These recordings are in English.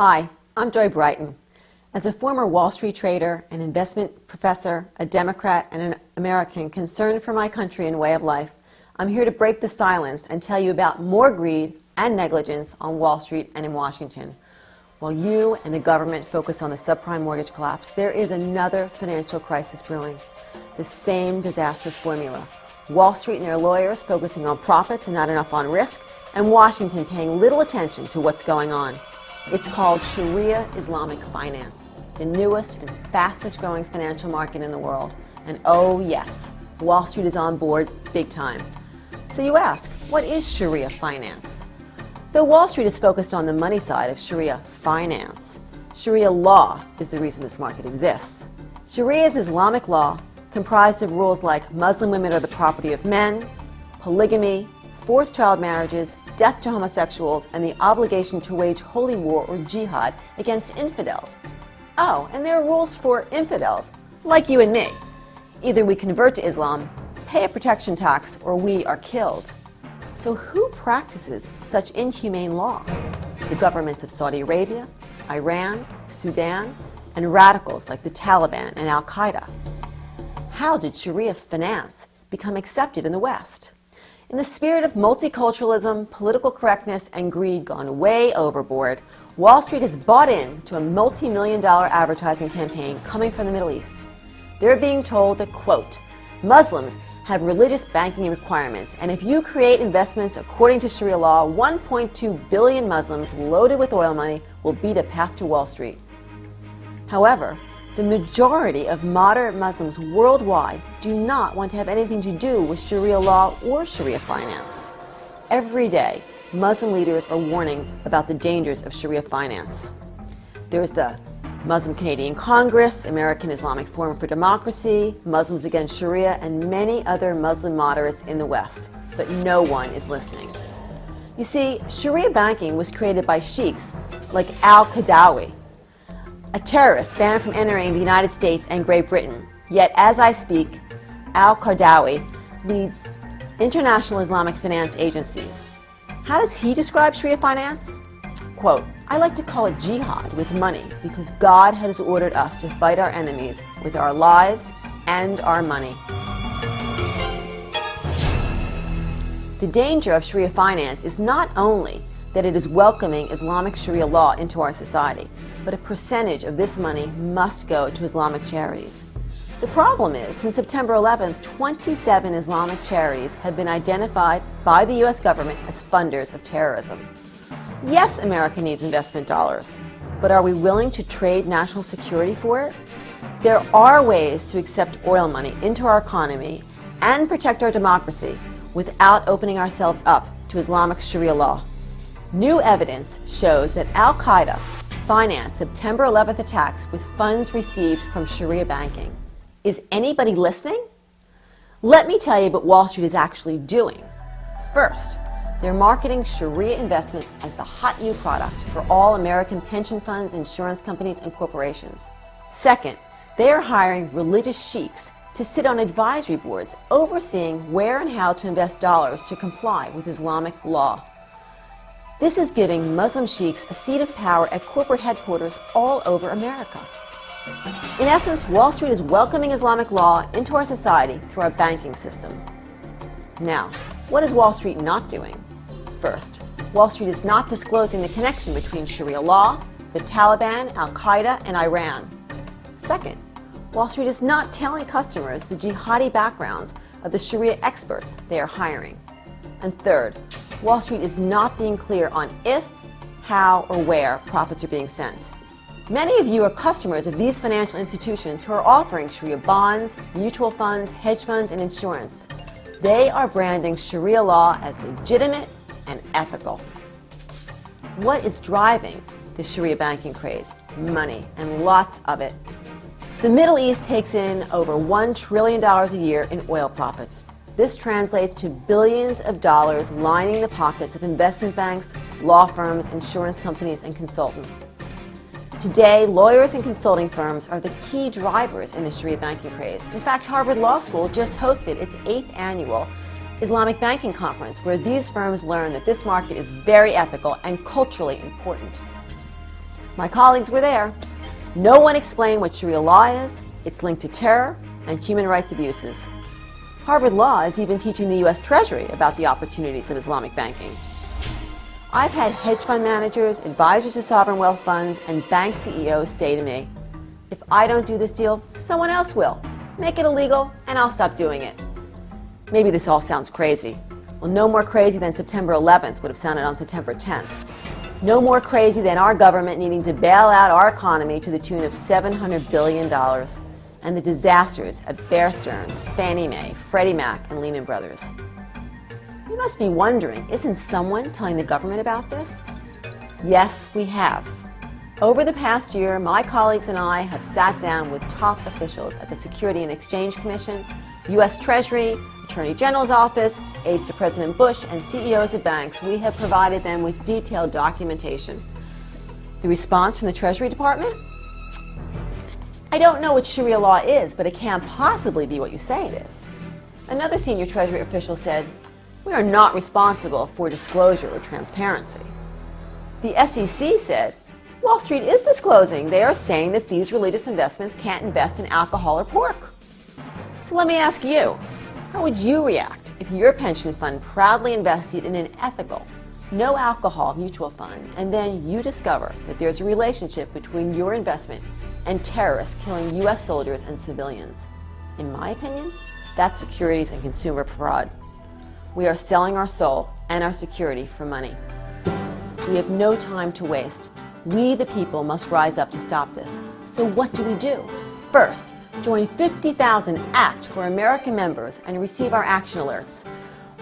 Hi, I'm Joy Brighton. As a former Wall Street trader, an investment professor, a Democrat, and an American concerned for my country and way of life, I'm here to break the silence and tell you about more greed and negligence on Wall Street and in Washington. While you and the government focus on the subprime mortgage collapse, there is another financial crisis brewing. The same disastrous formula. Wall Street and their lawyers focusing on profits and not enough on risk, and Washington paying little attention to what's going on. It's called Shariah Islamic Finance, the newest and fastest growing financial market in the world. And oh yes, Wall Street is on board big time. So you ask, what is Shariah Finance? Though Wall Street is focused on the money side of Shariah Finance, Sharia law is the reason this market exists. Sharia is Islamic law comprised of rules like Muslim women are the property of men, polygamy, forced child marriages, death to homosexuals, and the obligation to wage holy war or jihad against infidels. Oh, and there are rules for infidels, like you and me. Either we convert to Islam, pay a protection tax, or we are killed. So who practices such inhumane law? The governments of Saudi Arabia, Iran, Sudan, and radicals like the Taliban and Al-Qaeda. How did Shariah finance become accepted in the West? In the spirit of multiculturalism, political correctness, and greed gone way overboard, Wall Street has bought in to a multi-million-dollar advertising campaign coming from the Middle East. They're being told that, quote, Muslims have religious banking requirements, and if you create investments according to Sharia law, 1.2 billion Muslims loaded with oil money will beat a path to Wall Street. However, the majority of moderate Muslims worldwide do not want to have anything to do with Sharia law or Sharia finance. Every day, Muslim leaders are warning about the dangers of Sharia finance. There's the Muslim Canadian Congress, American Islamic Forum for Democracy, Muslims Against Sharia, and many other Muslim moderates in the West, but no one is listening. You see, Sharia banking was created by sheiks like Al-Qadawi, a terrorist banned from entering the United States and Great Britain. Yet, as I speak, Al-Qadawi leads international Islamic finance agencies. How does he describe Sharia finance? Quote, I like to call it jihad with money because God has ordered us to fight our enemies with our lives and our money. The danger of Sharia finance is not only that it is welcoming Islamic Sharia law into our society, but a percentage of this money must go to Islamic charities. The problem is, since September 11th, 27 Islamic charities have been identified by the U.S. government as funders of terrorism. Yes, America needs investment dollars, but are we willing to trade national security for it? There are ways to accept oil money into our economy and protect our democracy without opening ourselves up to Islamic Sharia law. New evidence shows that Al-Qaeda financed September 11th attacks with funds received from Sharia banking. Is anybody listening? Let me tell you what Wall Street is actually doing. First, they're marketing Sharia investments as the hot new product for all American pension funds, insurance companies, and corporations. Second, they are hiring religious sheiks to sit on advisory boards overseeing where and how to invest dollars to comply with Islamic law. This is giving Muslim sheiks a seat of power at corporate headquarters all over America. In essence, Wall Street is welcoming Islamic law into our society through our banking system. Now, what is Wall Street not doing? First, Wall Street is not disclosing the connection between Sharia law, the Taliban, Al-Qaeda, and Iran. Second, Wall Street is not telling customers the jihadi backgrounds of the Sharia experts they are hiring. And third, Wall Street is not being clear on if, how, or where profits are being sent. Many of you are customers of these financial institutions who are offering Sharia bonds, mutual funds, hedge funds, and insurance. They are branding Sharia law as legitimate and ethical. What is driving the Sharia banking craze? Money, and lots of it. The Middle East takes in over $1 trillion a year in oil profits. This translates to billions of dollars lining the pockets of investment banks, law firms, insurance companies, and consultants. Today, lawyers and consulting firms are the key drivers in the Sharia banking craze. In fact, Harvard Law School just hosted its 8th annual Islamic Banking Conference, where these firms learn that this market is very ethical and culturally important. My colleagues were there. No one explained what Sharia law is, its link to terror, and human rights abuses. Harvard Law is even teaching the U.S. Treasury about the opportunities of Islamic banking. I've had hedge fund managers, advisors to sovereign wealth funds, and bank CEOs say to me, if I don't do this deal, someone else will. Make it illegal, and I'll stop doing it. Maybe this all sounds crazy. Well, no more crazy than September 11th would have sounded on September 10th. No more crazy than our government needing to bail out our economy to the tune of $700 billion, and the disasters at Bear Stearns, Fannie Mae, Freddie Mac, and Lehman Brothers. You must be wondering, isn't someone telling the government about this? Yes, we have. Over the past year, my colleagues and I have sat down with top officials at the Security and Exchange Commission, U.S. Treasury, Attorney General's Office, aides to President Bush, and CEOs of banks. We have provided them with detailed documentation. The response from the Treasury Department? I don't know what Sharia law is, but it can't possibly be what you say it is. Another senior Treasury official said, we are not responsible for disclosure or transparency. The SEC said, Wall Street is disclosing. They are saying that these religious investments can't invest in alcohol or pork. So let me ask you, how would you react if your pension fund proudly invested in an ethical, no alcohol mutual fund, and then you discover that there's a relationship between your investment and terrorists killing U.S. soldiers and civilians? In my opinion, that's securities and consumer fraud. We are selling our soul and our security for money. We have no time to waste. We, the people, must rise up to stop this. So what do we do? First, join 50,000 ACT for American members and receive our action alerts.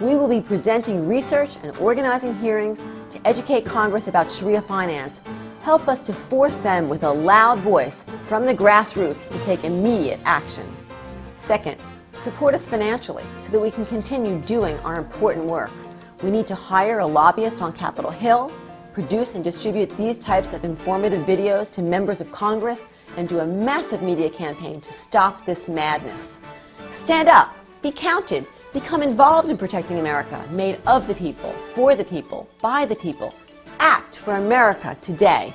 We will be presenting research and organizing hearings to educate Congress about Shariah Finance. Help us to force them with a loud voice from the grassroots to take immediate action. Second, support us financially so that we can continue doing our important work. We need to hire a lobbyist on Capitol Hill, produce and distribute these types of informative videos to members of Congress, and do a massive media campaign to stop this madness. Stand up, be counted, become involved in protecting America, made of the people, for the people, by the people. Act for America today.